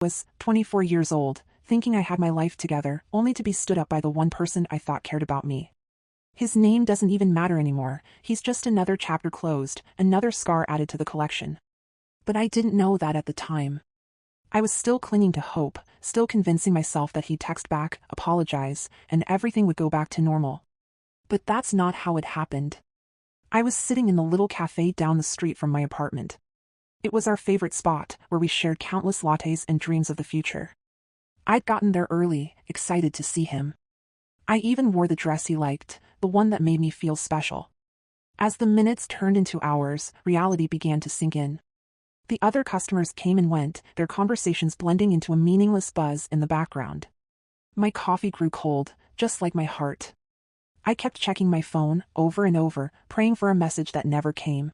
Was 24 years old, thinking I had my life together, only to be stood up by the one person I thought cared about me. His name doesn't even matter anymore, he's just another chapter closed, another scar added to the collection. But I didn't know that at the time. I was still clinging to hope, still convincing myself that he'd text back, apologize, and everything would go back to normal. But that's not how it happened. I was sitting in the little cafe down the street from my apartment. It was our favorite spot, where we shared countless lattes and dreams of the future. I'd gotten there early, excited to see him. I even wore the dress he liked, the one that made me feel special. As the minutes turned into hours, reality began to sink in. The other customers came and went, their conversations blending into a meaningless buzz in the background. My coffee grew cold, just like my heart. I kept checking my phone, over and over, praying for a message that never came.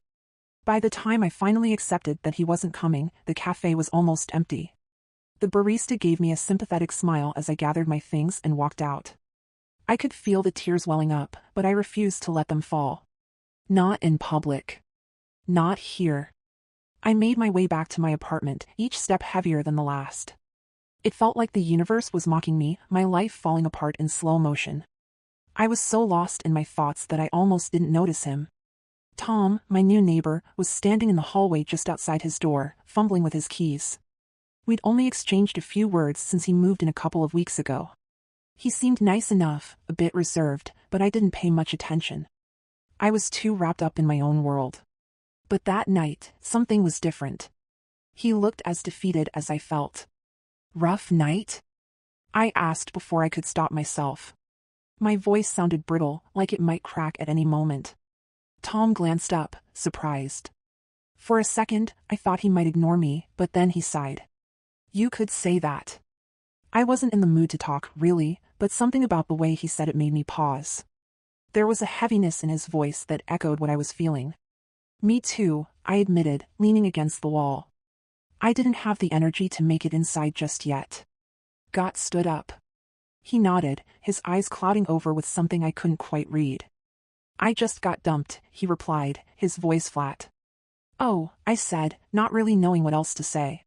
By the time I finally accepted that he wasn't coming, the cafe was almost empty. The barista gave me a sympathetic smile as I gathered my things and walked out. I could feel the tears welling up, but I refused to let them fall. Not in public. Not here. I made my way back to my apartment, each step heavier than the last. It felt like the universe was mocking me, my life falling apart in slow motion. I was so lost in my thoughts that I almost didn't notice him. Tom, my new neighbor, was standing in the hallway just outside his door, fumbling with his keys. We'd only exchanged a few words since he moved in a couple of weeks ago. He seemed nice enough, a bit reserved, but I didn't pay much attention. I was too wrapped up in my own world. But that night, something was different. He looked as defeated as I felt. Rough night? I asked before I could stop myself. My voice sounded brittle, like it might crack at any moment. Tom glanced up, surprised. For a second, I thought he might ignore me, but then he sighed. You could say that. I wasn't in the mood to talk, really, but something about the way he said it made me pause. There was a heaviness in his voice that echoed what I was feeling. Me too, I admitted, leaning against the wall. I didn't have the energy to make it inside just yet. Got stood up. He nodded, his eyes clouding over with something I couldn't quite read. I just got dumped, he replied, his voice flat. Oh, I said, not really knowing what else to say.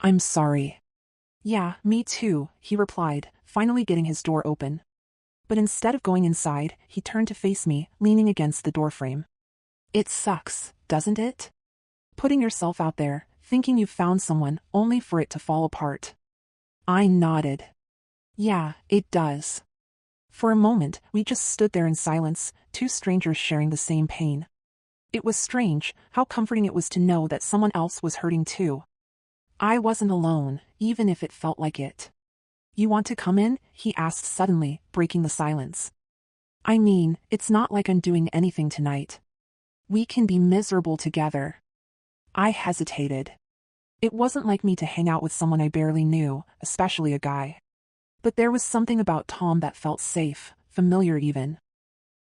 I'm sorry. Yeah, me too, he replied, finally getting his door open. But instead of going inside, he turned to face me, leaning against the doorframe. It sucks, doesn't it? Putting yourself out there, thinking you've found someone, only for it to fall apart. I nodded. Yeah, it does. For a moment, we just stood there in silence, two strangers sharing the same pain. It was strange, how comforting it was to know that someone else was hurting too. I wasn't alone, even if it felt like it. You want to come in? He asked suddenly, breaking the silence. I mean, it's not like I'm doing anything tonight. We can be miserable together. I hesitated. It wasn't like me to hang out with someone I barely knew, especially a guy. But there was something about Tom that felt safe, familiar even.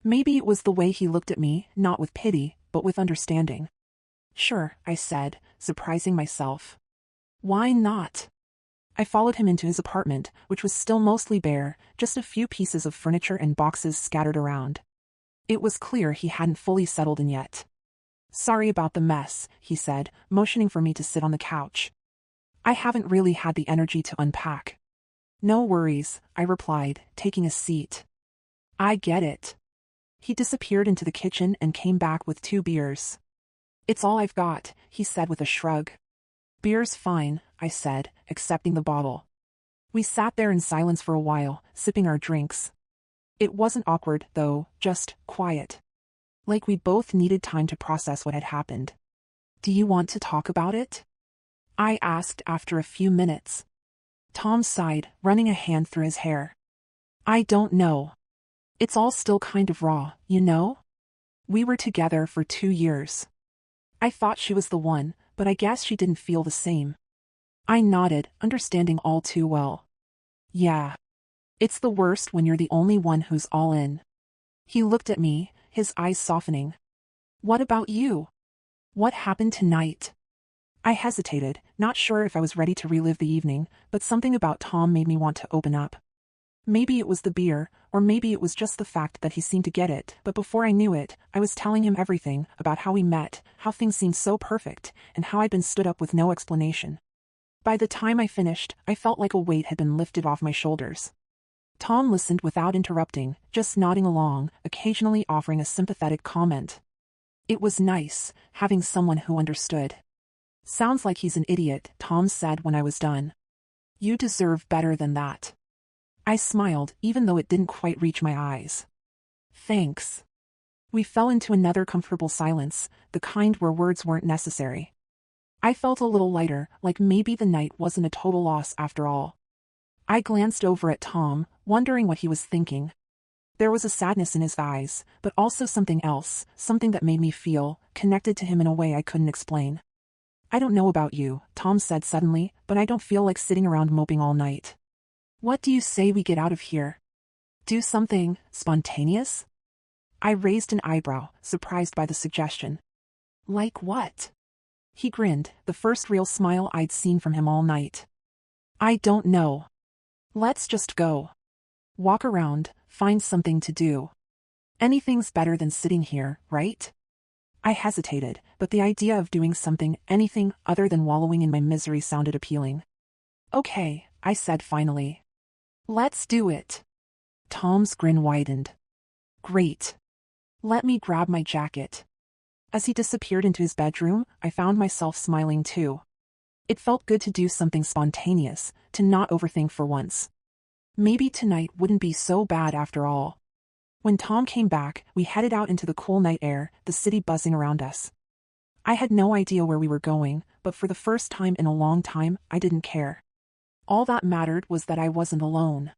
Maybe it was the way he looked at me, not with pity, but with understanding. Sure, I said, surprising myself. Why not? I followed him into his apartment, which was still mostly bare, just a few pieces of furniture and boxes scattered around. It was clear he hadn't fully settled in yet. Sorry about the mess, he said, motioning for me to sit on the couch. I haven't really had the energy to unpack. No worries, I replied, taking a seat. I get it. He disappeared into the kitchen and came back with 2 beers. It's all I've got, he said with a shrug. Beer's fine, I said, accepting the bottle. We sat there in silence for a while, sipping our drinks. It wasn't awkward, though, just quiet. Like we both needed time to process what had happened. Do you want to talk about it? I asked after a few minutes. Tom sighed, running a hand through his hair. I don't know. It's all still kind of raw, you know? We were together for 2 years. I thought she was the one, but I guess she didn't feel the same. I nodded, understanding all too well. Yeah. It's the worst when you're the only one who's all in. He looked at me, his eyes softening. What about you? What happened tonight? I hesitated, not sure if I was ready to relive the evening, but something about Tom made me want to open up. Maybe it was the beer, or maybe it was just the fact that he seemed to get it, but before I knew it, I was telling him everything, about how we met, how things seemed so perfect, and how I'd been stood up with no explanation. By the time I finished, I felt like a weight had been lifted off my shoulders. Tom listened without interrupting, just nodding along, occasionally offering a sympathetic comment. It was nice, having someone who understood. Sounds like he's an idiot, Tom said when I was done. You deserve better than that. I smiled, even though it didn't quite reach my eyes. Thanks. We fell into another comfortable silence, the kind where words weren't necessary. I felt a little lighter, like maybe the night wasn't a total loss after all. I glanced over at Tom, wondering what he was thinking. There was a sadness in his eyes, but also something else, something that made me feel connected to him in a way I couldn't explain. I don't know about you, Tom said suddenly, but I don't feel like sitting around moping all night. What do you say we get out of here? Do something spontaneous? I raised an eyebrow, surprised by the suggestion. Like what? He grinned, the first real smile I'd seen from him all night. I don't know. Let's just go. Walk around, find something to do. Anything's better than sitting here, right? I hesitated, but the idea of doing something, anything other than wallowing in my misery sounded appealing. Okay, I said finally. Let's do it. Tom's grin widened. Great. Let me grab my jacket. As he disappeared into his bedroom, I found myself smiling too. It felt good to do something spontaneous, to not overthink for once. Maybe tonight wouldn't be so bad after all. When Tom came back, we headed out into the cool night air, the city buzzing around us. I had no idea where we were going, but for the first time in a long time, I didn't care. All that mattered was that I wasn't alone.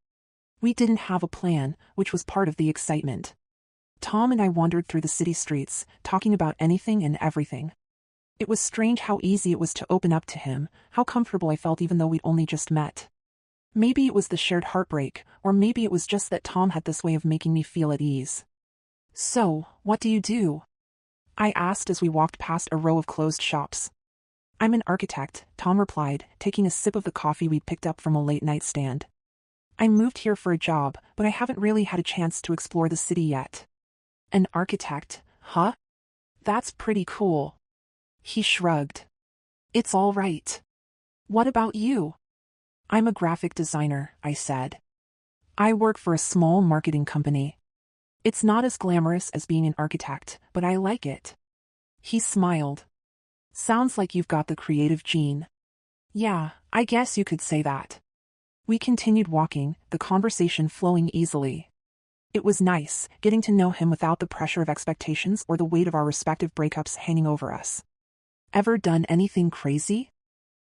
We didn't have a plan, which was part of the excitement. Tom and I wandered through the city streets, talking about anything and everything. It was strange how easy it was to open up to him, how comfortable I felt even though we'd only just met. Maybe it was the shared heartbreak, or maybe it was just that Tom had this way of making me feel at ease. So, what do you do? I asked as we walked past a row of closed shops. I'm an architect, Tom replied, taking a sip of the coffee we'd picked up from a late-night stand. I moved here for a job, but I haven't really had a chance to explore the city yet. An architect, huh? That's pretty cool. He shrugged. It's all right. What about you? I'm a graphic designer, I said. I work for a small marketing company. It's not as glamorous as being an architect, but I like it. He smiled. Sounds like you've got the creative gene. Yeah, I guess you could say that. We continued walking, the conversation flowing easily. It was nice, getting to know him without the pressure of expectations or the weight of our respective breakups hanging over us. Ever done anything crazy?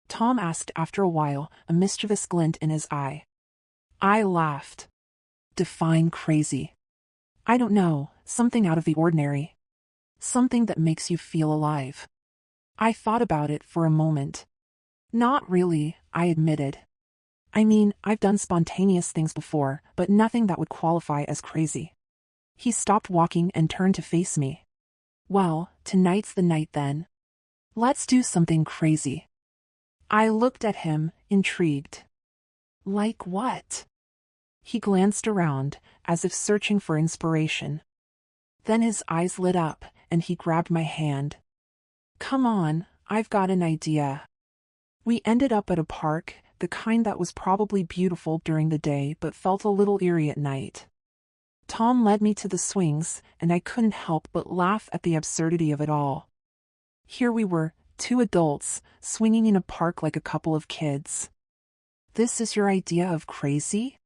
Tom asked after a while, a mischievous glint in his eye. I laughed. Define crazy. I don't know, something out of the ordinary. Something that makes you feel alive. I thought about it for a moment. Not really, I admitted. I mean, I've done spontaneous things before, but nothing that would qualify as crazy. He stopped walking and turned to face me. Well, tonight's the night then. Let's do something crazy. I looked at him, intrigued. Like what? He glanced around, as if searching for inspiration. Then his eyes lit up, and he grabbed my hand. Come on, I've got an idea. We ended up at a park, the kind that was probably beautiful during the day but felt a little eerie at night. Tom led me to the swings, and I couldn't help but laugh at the absurdity of it all. Here we were, two adults, swinging in a park like a couple of kids. This is your idea of crazy?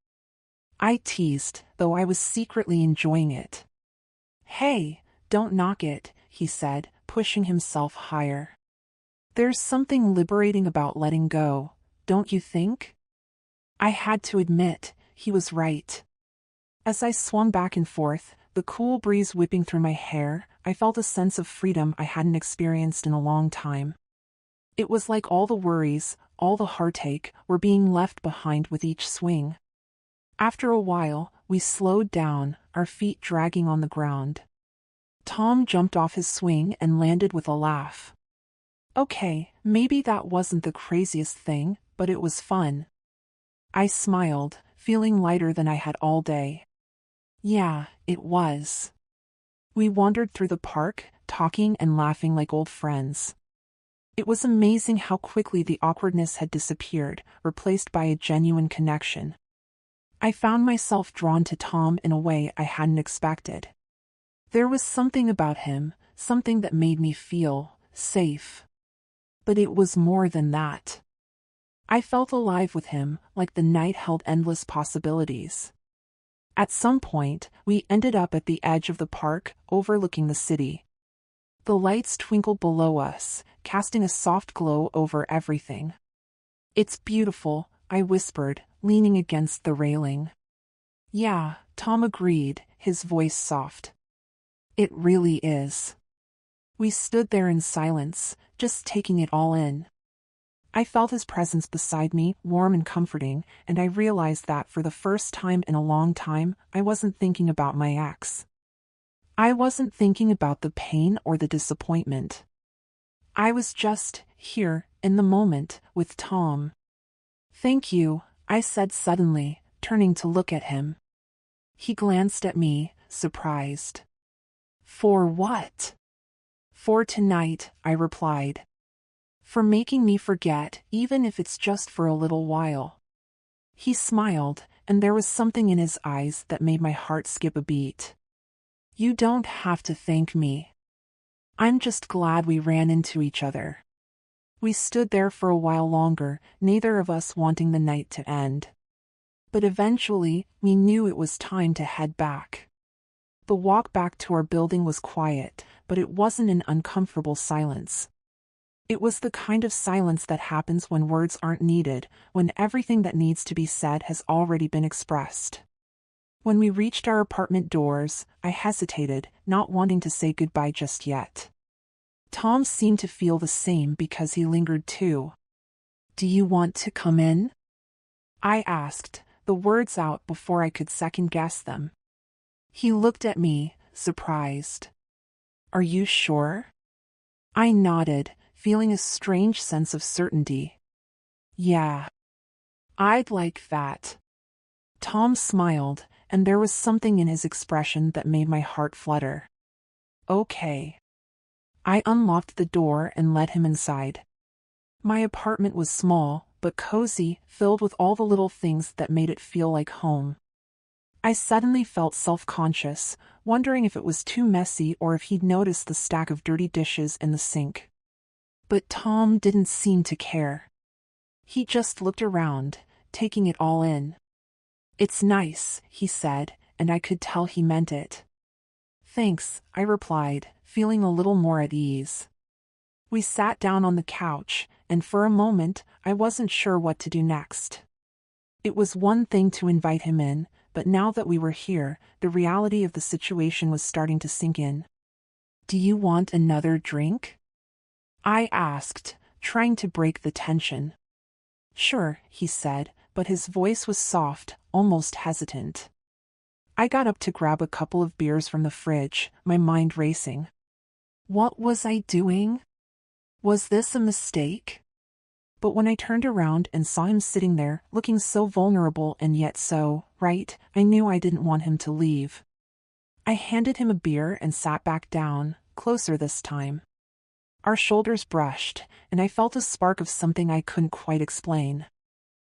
I teased, though I was secretly enjoying it. Hey, don't knock it, he said, pushing himself higher. There's something liberating about letting go, don't you think? I had to admit, he was right. As I swung back and forth, the cool breeze whipping through my hair, I felt a sense of freedom I hadn't experienced in a long time. It was like all the worries, all the heartache, were being left behind with each swing. After a while, we slowed down, our feet dragging on the ground. Tom jumped off his swing and landed with a laugh. Okay, maybe that wasn't the craziest thing, but it was fun. I smiled, feeling lighter than I had all day. Yeah, it was. We wandered through the park, talking and laughing like old friends. It was amazing how quickly the awkwardness had disappeared, replaced by a genuine connection. I found myself drawn to Tom in a way I hadn't expected. There was something about him, something that made me feel safe. But it was more than that. I felt alive with him, like the night held endless possibilities. At some point, we ended up at the edge of the park, overlooking the city. The lights twinkled below us, casting a soft glow over everything. "It's beautiful," I whispered, leaning against the railing. "Yeah," Tom agreed, his voice soft. "It really is." We stood there in silence, just taking it all in. I felt his presence beside me, warm and comforting, and I realized that for the first time in a long time, I wasn't thinking about my ex. I wasn't thinking about the pain or the disappointment. I was just here, in the moment, with Tom. "Thank you," I said suddenly, turning to look at him. He glanced at me, surprised. "For what?" "For tonight," I replied. "For making me forget, even if it's just for a little while." He smiled, and there was something in his eyes that made my heart skip a beat. "You don't have to thank me. I'm just glad we ran into each other." We stood there for a while longer, neither of us wanting the night to end. But eventually, we knew it was time to head back. The walk back to our building was quiet, but it wasn't an uncomfortable silence. It was the kind of silence that happens when words aren't needed, when everything that needs to be said has already been expressed. When we reached our apartment doors, I hesitated, not wanting to say goodbye just yet. Tom seemed to feel the same because he lingered too. "Do you want to come in?" I asked, the words out before I could second-guess them. He looked at me, surprised. "Are you sure?" I nodded, feeling a strange sense of certainty. "Yeah. I'd like that." Tom smiled, and there was something in his expression that made my heart flutter. "Okay." I unlocked the door and let him inside. My apartment was small, but cozy, filled with all the little things that made it feel like home. I suddenly felt self-conscious, wondering if it was too messy or if he'd noticed the stack of dirty dishes in the sink. But Tom didn't seem to care. He just looked around, taking it all in. "It's nice," he said, and I could tell he meant it. "Thanks," I replied, feeling a little more at ease. We sat down on the couch, and for a moment, I wasn't sure what to do next. It was one thing to invite him in, but now that we were here, the reality of the situation was starting to sink in. "Do you want another drink?" I asked, trying to break the tension. "Sure," he said, but his voice was soft, almost hesitant. I got up to grab a couple of beers from the fridge, my mind racing. What was I doing? Was this a mistake? But when I turned around and saw him sitting there, looking so vulnerable and yet so right, I knew I didn't want him to leave. I handed him a beer and sat back down, closer this time. Our shoulders brushed, and I felt a spark of something I couldn't quite explain.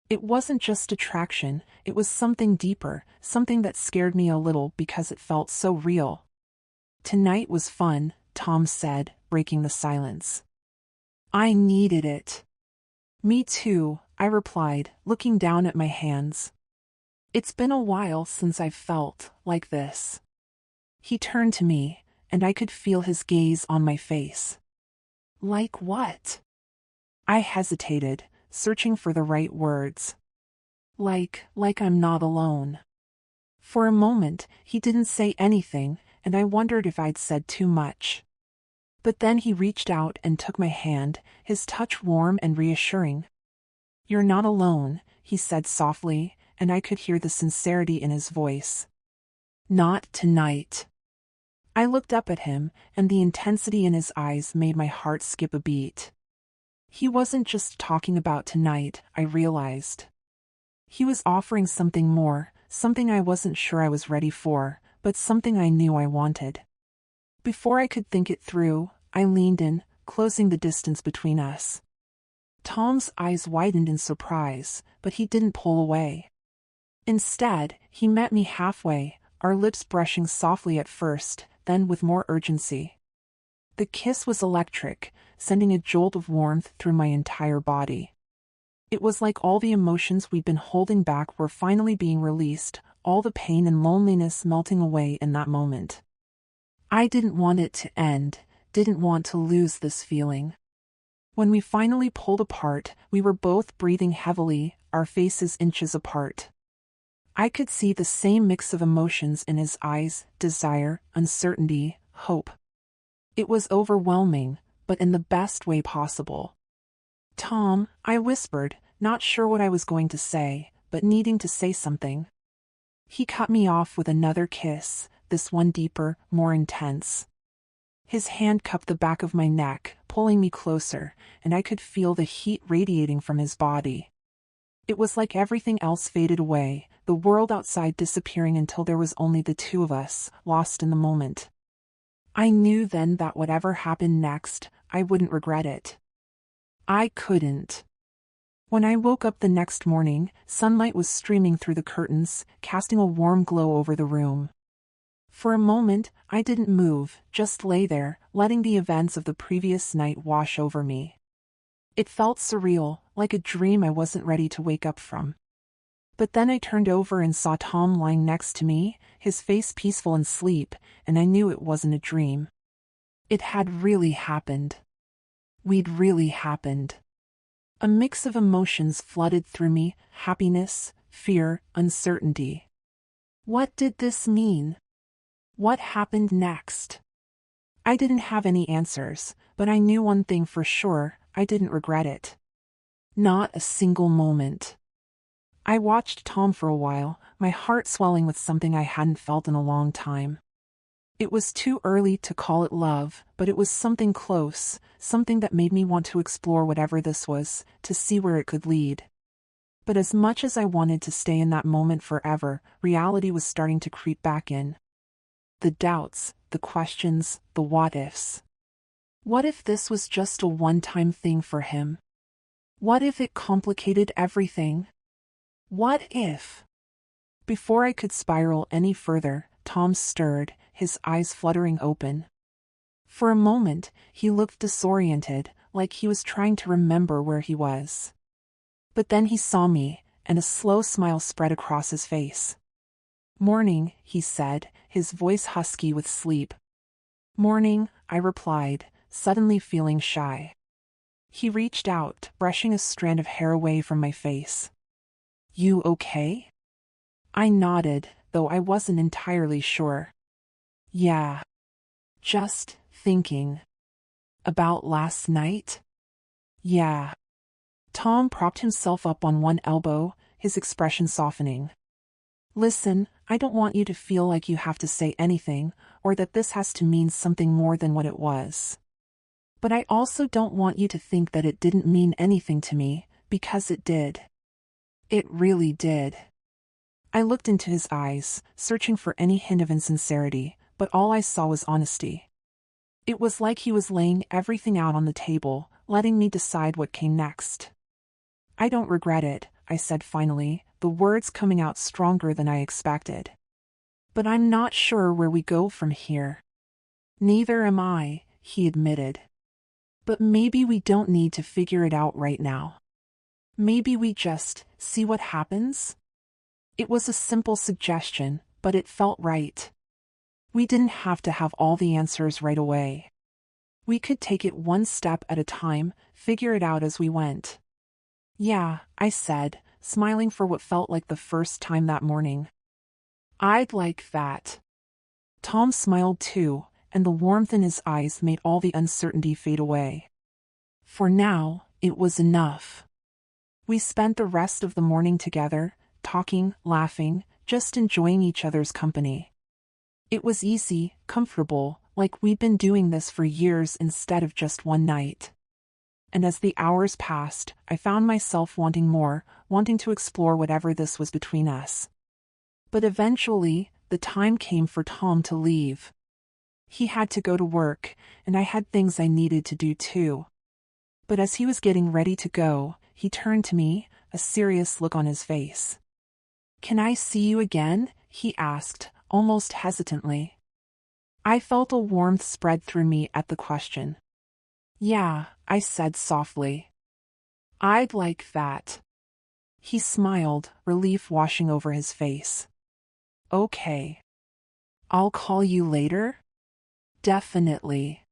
It wasn't just attraction, it was something deeper, something that scared me a little because it felt so real. "Tonight was fun," Tom said, breaking the silence. "I needed it." "Me too," I replied, looking down at my hands. "It's been a while since I've felt like this." He turned to me, and I could feel his gaze on my face. "Like what?" I hesitated, searching for the right words. Like I'm not alone." For a moment, he didn't say anything, and I wondered if I'd said too much. But then he reached out and took my hand, his touch warm and reassuring. "You're not alone," he said softly, and I could hear the sincerity in his voice. "Not tonight." I looked up at him, and the intensity in his eyes made my heart skip a beat. He wasn't just talking about tonight, I realized. He was offering something more, something I wasn't sure I was ready for, but something I knew I wanted. Before I could think it through, I leaned in, closing the distance between us. Tom's eyes widened in surprise, but he didn't pull away. Instead, he met me halfway, our lips brushing softly at first, then with more urgency. The kiss was electric, sending a jolt of warmth through my entire body. It was like all the emotions we'd been holding back were finally being released, all the pain and loneliness melting away in that moment. I didn't want it to end, didn't want to lose this feeling. When we finally pulled apart, we were both breathing heavily, our faces inches apart. I could see the same mix of emotions in his eyes: desire, uncertainty, hope. It was overwhelming, but in the best way possible. "Tom," I whispered, not sure what I was going to say, but needing to say something. He cut me off with another kiss, this one deeper, more intense. His hand cupped the back of my neck, pulling me closer, and I could feel the heat radiating from his body. It was like everything else faded away, the world outside disappearing until there was only the two of us, lost in the moment. I knew then that whatever happened next, I wouldn't regret it. I couldn't. When I woke up the next morning, sunlight was streaming through the curtains, casting a warm glow over the room. For a moment, I didn't move, just lay there, letting the events of the previous night wash over me. It felt surreal, like a dream I wasn't ready to wake up from. But then I turned over and saw Tom lying next to me, his face peaceful in sleep, and I knew it wasn't a dream. It had really happened. We'd really happened. A mix of emotions flooded through me: happiness, fear, uncertainty. What did this mean? What happened next? I didn't have any answers, but I knew one thing for sure: I didn't regret it. Not a single moment. I watched Tom for a while, my heart swelling with something I hadn't felt in a long time. It was too early to call it love, but it was something close, something that made me want to explore whatever this was, to see where it could lead. But as much as I wanted to stay in that moment forever, reality was starting to creep back in. The doubts, the questions, the what-ifs. What if this was just a one-time thing for him? What if it complicated everything? What if? Before I could spiral any further, Tom stirred, his eyes fluttering open. For a moment, he looked disoriented, like he was trying to remember where he was. But then he saw me, and a slow smile spread across his face. "Morning," he said, his voice husky with sleep. "Morning," I replied, suddenly feeling shy. He reached out, brushing a strand of hair away from my face. "You okay?" I nodded, though I wasn't entirely sure. "Yeah. Just thinking. About last night?" "Yeah." Tom propped himself up on one elbow, his expression softening. "Listen, I don't want you to feel like you have to say anything, or that this has to mean something more than what it was. But I also don't want you to think that it didn't mean anything to me, because it did. It really did." I looked into his eyes, searching for any hint of insincerity, but all I saw was honesty. It was like he was laying everything out on the table, letting me decide what came next. "I don't regret it," I said finally, the words coming out stronger than I expected. "But I'm not sure where we go from here." "Neither am I," he admitted. "But maybe we don't need to figure it out right now. Maybe we just see what happens?" It was a simple suggestion, but it felt right. We didn't have to have all the answers right away. We could take it one step at a time, figure it out as we went. "Yeah," I said, smiling for what felt like the first time that morning. "I'd like that." Tom smiled too, and the warmth in his eyes made all the uncertainty fade away. For now, it was enough. We spent the rest of the morning together, talking, laughing, just enjoying each other's company. It was easy, comfortable, like we'd been doing this for years instead of just one night. And as the hours passed, I found myself wanting more, wanting to explore whatever this was between us. But eventually, the time came for Tom to leave. He had to go to work, and I had things I needed to do too. But as he was getting ready to go, he turned to me, a serious look on his face. "Can I see you again?" he asked, almost hesitantly. I felt a warmth spread through me at the question. "Yeah," I said softly. "I'd like that." He smiled, relief washing over his face. "Okay. I'll call you later?" "Definitely."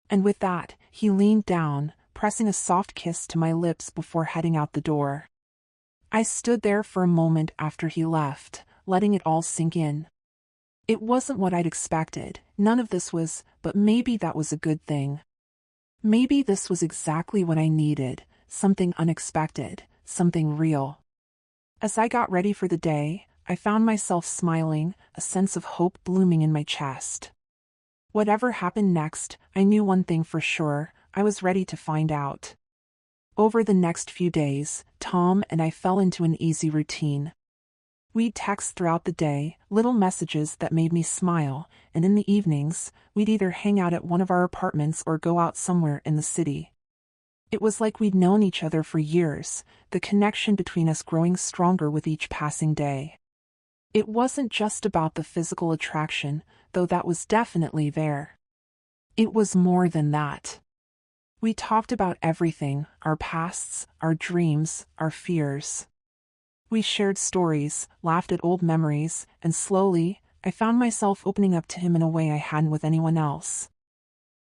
And with that, he leaned down, pressing a soft kiss to my lips before heading out the door. I stood there for a moment after he left, letting it all sink in. It wasn't what I'd expected, none of this was, but maybe that was a good thing. Maybe this was exactly what I needed, something unexpected, something real. As I got ready for the day, I found myself smiling, a sense of hope blooming in my chest. Whatever happened next, I knew one thing for sure, I was ready to find out. Over the next few days, Tom and I fell into an easy routine. We'd text throughout the day, little messages that made me smile, and in the evenings, we'd either hang out at one of our apartments or go out somewhere in the city. It was like we'd known each other for years, the connection between us growing stronger with each passing day. It wasn't just about the physical attraction, though that was definitely there. It was more than that. We talked about everything, our pasts, our dreams, our fears. We shared stories, laughed at old memories, and slowly, I found myself opening up to him in a way I hadn't with anyone else.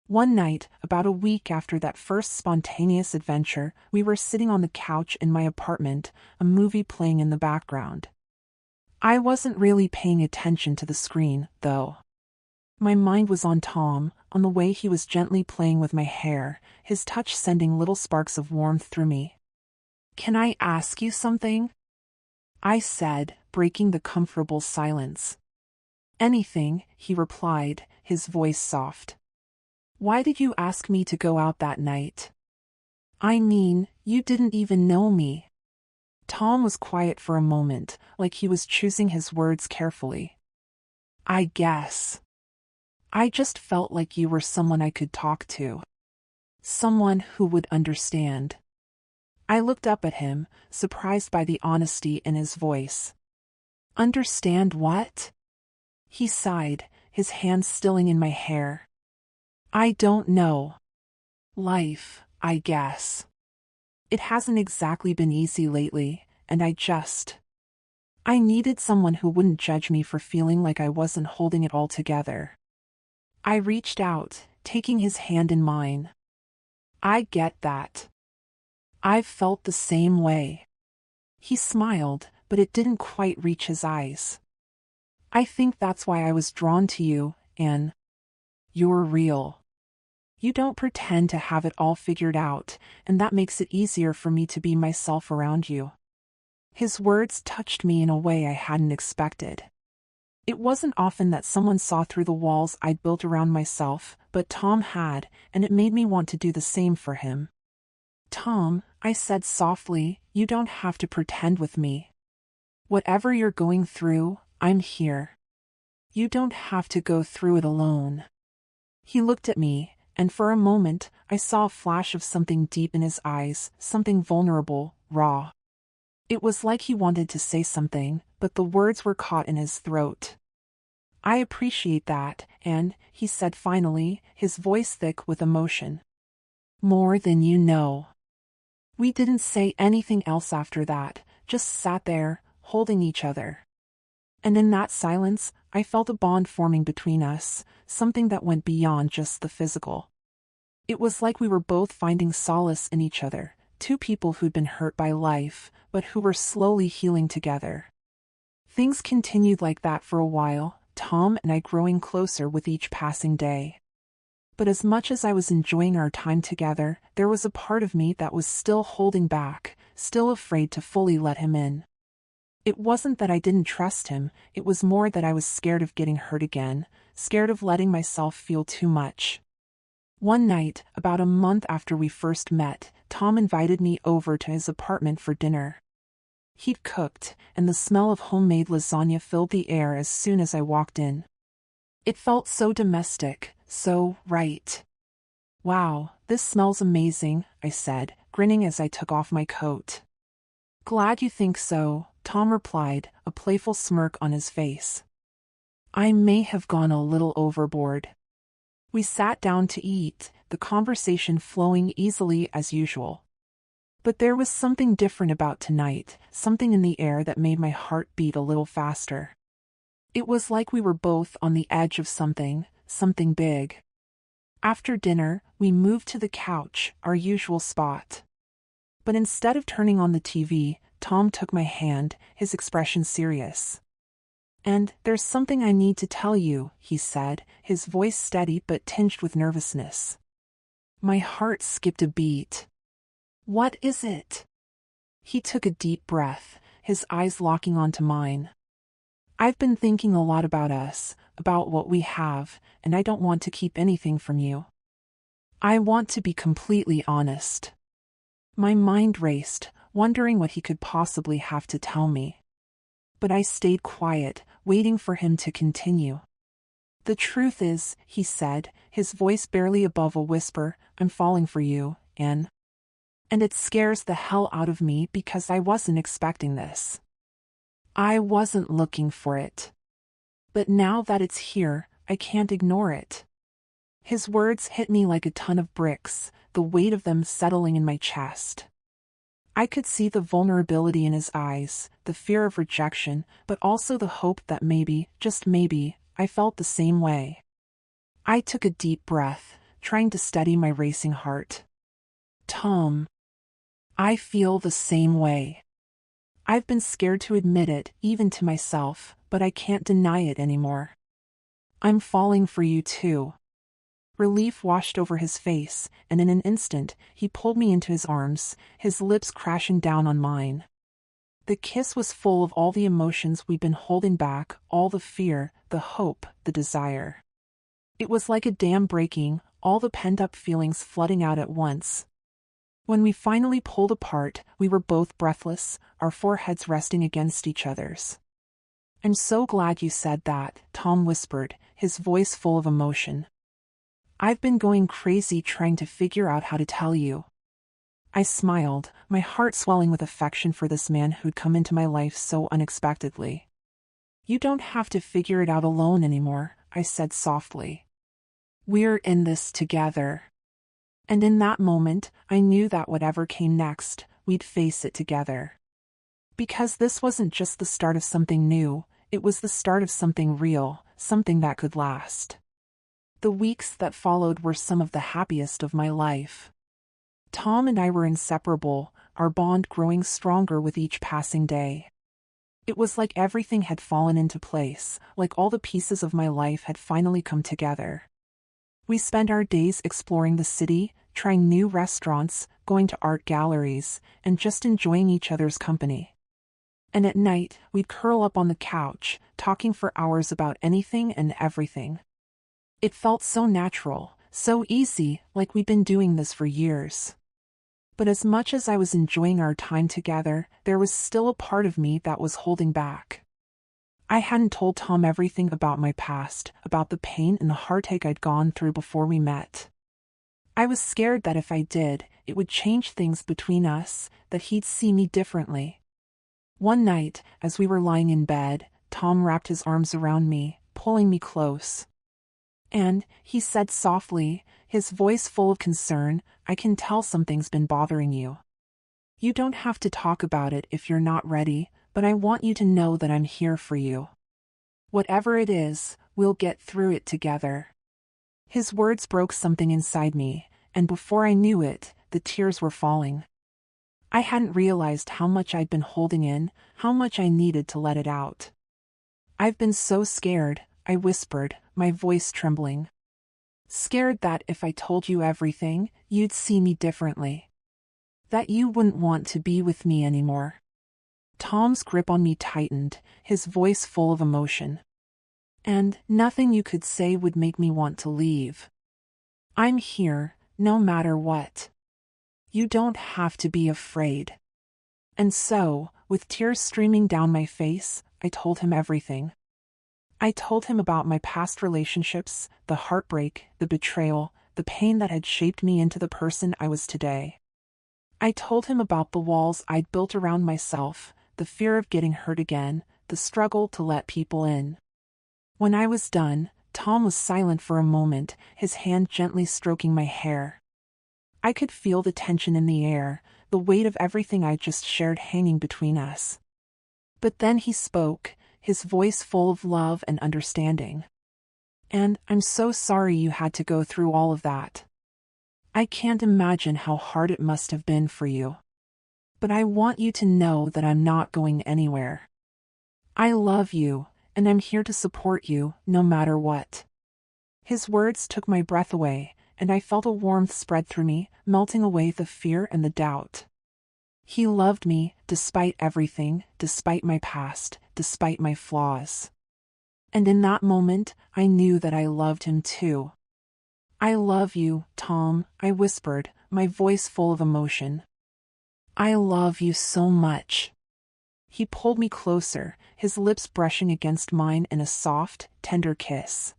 One night, about a week after that first spontaneous adventure, we were sitting on the couch in my apartment, a movie playing in the background. I wasn't really paying attention to the screen, though. My mind was on Tom, on the way he was gently playing with my hair, his touch sending little sparks of warmth through me. "Can I ask you something?" I said, breaking the comfortable silence. "Anything," he replied, his voice soft. "Why did you ask me to go out that night?" "I mean, you didn't even know me." Tom was quiet for a moment, like he was choosing his words carefully. "I guess. I just felt like you were someone I could talk to. Someone who would understand." I looked up at him, surprised by the honesty in his voice. "Understand what?" He sighed, his hands stilling in my hair. "I don't know. Life, I guess. It hasn't exactly been easy lately, and I needed someone who wouldn't judge me for feeling like I wasn't holding it all together." I reached out, taking his hand in mine. "I get that. I've felt the same way." He smiled, but it didn't quite reach his eyes. "I think that's why I was drawn to you, Anne. You're real. You don't pretend to have it all figured out, and that makes it easier for me to be myself around you." His words touched me in a way I hadn't expected. It wasn't often that someone saw through the walls I'd built around myself, but Tom had, and it made me want to do the same for him. "Tom," I said softly, "you don't have to pretend with me. Whatever you're going through, I'm here. You don't have to go through it alone." He looked at me, and for a moment, I saw a flash of something deep in his eyes, something vulnerable, raw. It was like he wanted to say something, but the words were caught in his throat. "I appreciate that, and," he said finally, his voice thick with emotion. "More than you know." We didn't say anything else after that, just sat there, holding each other. And in that silence, I felt a bond forming between us, something that went beyond just the physical. It was like we were both finding solace in each other, two people who'd been hurt by life, but who were slowly healing together. Things continued like that for a while, Tom and I growing closer with each passing day. But as much as I was enjoying our time together, there was a part of me that was still holding back, still afraid to fully let him in. It wasn't that I didn't trust him, it was more that I was scared of getting hurt again, scared of letting myself feel too much. One night, about a month after we first met, Tom invited me over to his apartment for dinner. He'd cooked, and the smell of homemade lasagna filled the air as soon as I walked in. It felt so domestic, so right. Wow, this smells amazing, I said, grinning as I took off my coat. Glad you think so, Tom replied, a playful smirk on his face. I may have gone a little overboard. We sat down to eat, the conversation flowing easily as usual. But there was something different about tonight, something in the air that made my heart beat a little faster. It was like we were both on the edge of something big. After dinner, we moved to the couch, our usual spot. But instead of turning on the TV, Tom took my hand, his expression serious. And there's something I need to tell you, he said, his voice steady but tinged with nervousness. My heart skipped a beat. What is it? He took a deep breath, his eyes locking onto mine. I've been thinking a lot about us, about what we have, and I don't want to keep anything from you. I want to be completely honest. My mind raced, wondering what he could possibly have to tell me. But I stayed quiet, waiting for him to continue. The truth is, he said, his voice barely above a whisper, I'm falling for you, Anne. And it scares the hell out of me because I wasn't expecting this. I wasn't looking for it. But now that it's here, I can't ignore it. His words hit me like a ton of bricks, the weight of them settling in my chest. I could see the vulnerability in his eyes, the fear of rejection, but also the hope that maybe, just maybe, I felt the same way. I took a deep breath, trying to steady my racing heart. Tom. I feel the same way. I've been scared to admit it, even to myself, but I can't deny it anymore. I'm falling for you too. Relief washed over his face, and in an instant, he pulled me into his arms, his lips crashing down on mine. The kiss was full of all the emotions we'd been holding back, all the fear, the hope, the desire. It was like a dam breaking, all the pent-up feelings flooding out at once. When we finally pulled apart, we were both breathless, our foreheads resting against each other's. I'm so glad you said that, Tom whispered, his voice full of emotion. I've been going crazy trying to figure out how to tell you. I smiled, my heart swelling with affection for this man who'd come into my life so unexpectedly. You don't have to figure it out alone anymore, I said softly. We're in this together. And in that moment, I knew that whatever came next, we'd face it together. Because this wasn't just the start of something new, it was the start of something real, something that could last. The weeks that followed were some of the happiest of my life. Tom and I were inseparable, our bond growing stronger with each passing day. It was like everything had fallen into place, like all the pieces of my life had finally come together. We spent our days exploring the city, trying new restaurants, going to art galleries, and just enjoying each other's company. And at night, we'd curl up on the couch, talking for hours about anything and everything. It felt so natural, so easy, like we'd been doing this for years. But as much as I was enjoying our time together, there was still a part of me that was holding back. I hadn't told Tom everything about my past, about the pain and the heartache I'd gone through before we met. I was scared that if I did, it would change things between us, that he'd see me differently. One night, as we were lying in bed, Tom wrapped his arms around me, pulling me close. And, he said softly, his voice full of concern, I can tell something's been bothering you. You don't have to talk about it if you're not ready, but I want you to know that I'm here for you. Whatever it is, we'll get through it together. His words broke something inside me, and before I knew it, the tears were falling. I hadn't realized how much I'd been holding in, how much I needed to let it out. I've been so scared, I whispered, my voice trembling. Scared that if I told you everything, you'd see me differently. That you wouldn't want to be with me anymore. Tom's grip on me tightened, his voice full of emotion. And nothing you could say would make me want to leave. I'm here, no matter what. You don't have to be afraid. And so, with tears streaming down my face, I told him everything. I told him about my past relationships, the heartbreak, the betrayal, the pain that had shaped me into the person I was today. I told him about the walls I'd built around myself, the fear of getting hurt again, the struggle to let people in. When I was done, Tom was silent for a moment, his hand gently stroking my hair. I could feel the tension in the air, the weight of everything I'd just shared hanging between us. But then he spoke, his voice full of love and understanding. "And I'm so sorry you had to go through all of that. I can't imagine how hard it must have been for you. But I want you to know that I'm not going anywhere. I love you, and I'm here to support you, no matter what." His words took my breath away, and I felt a warmth spread through me, melting away the fear and the doubt. He loved me, despite everything, despite my past, despite my flaws. And in that moment, I knew that I loved him too. "I love you, Tom," I whispered, my voice full of emotion. "I love you so much." He pulled me closer, his lips brushing against mine in a soft, tender kiss.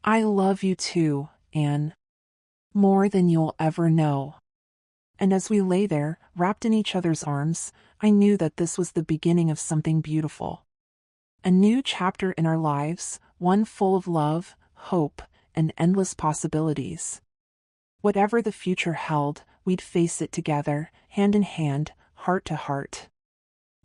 "I love you too, Anne. More than you'll ever know." And as we lay there, wrapped in each other's arms, I knew that this was the beginning of something beautiful. A new chapter in our lives, one full of love, hope, and endless possibilities. Whatever the future held, we'd face it together, hand in hand, heart to heart.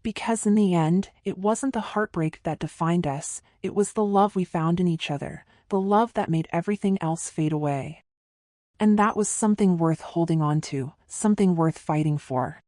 Because in the end, it wasn't the heartbreak that defined us, it was the love we found in each other, the love that made everything else fade away. And that was something worth holding on to, something worth fighting for.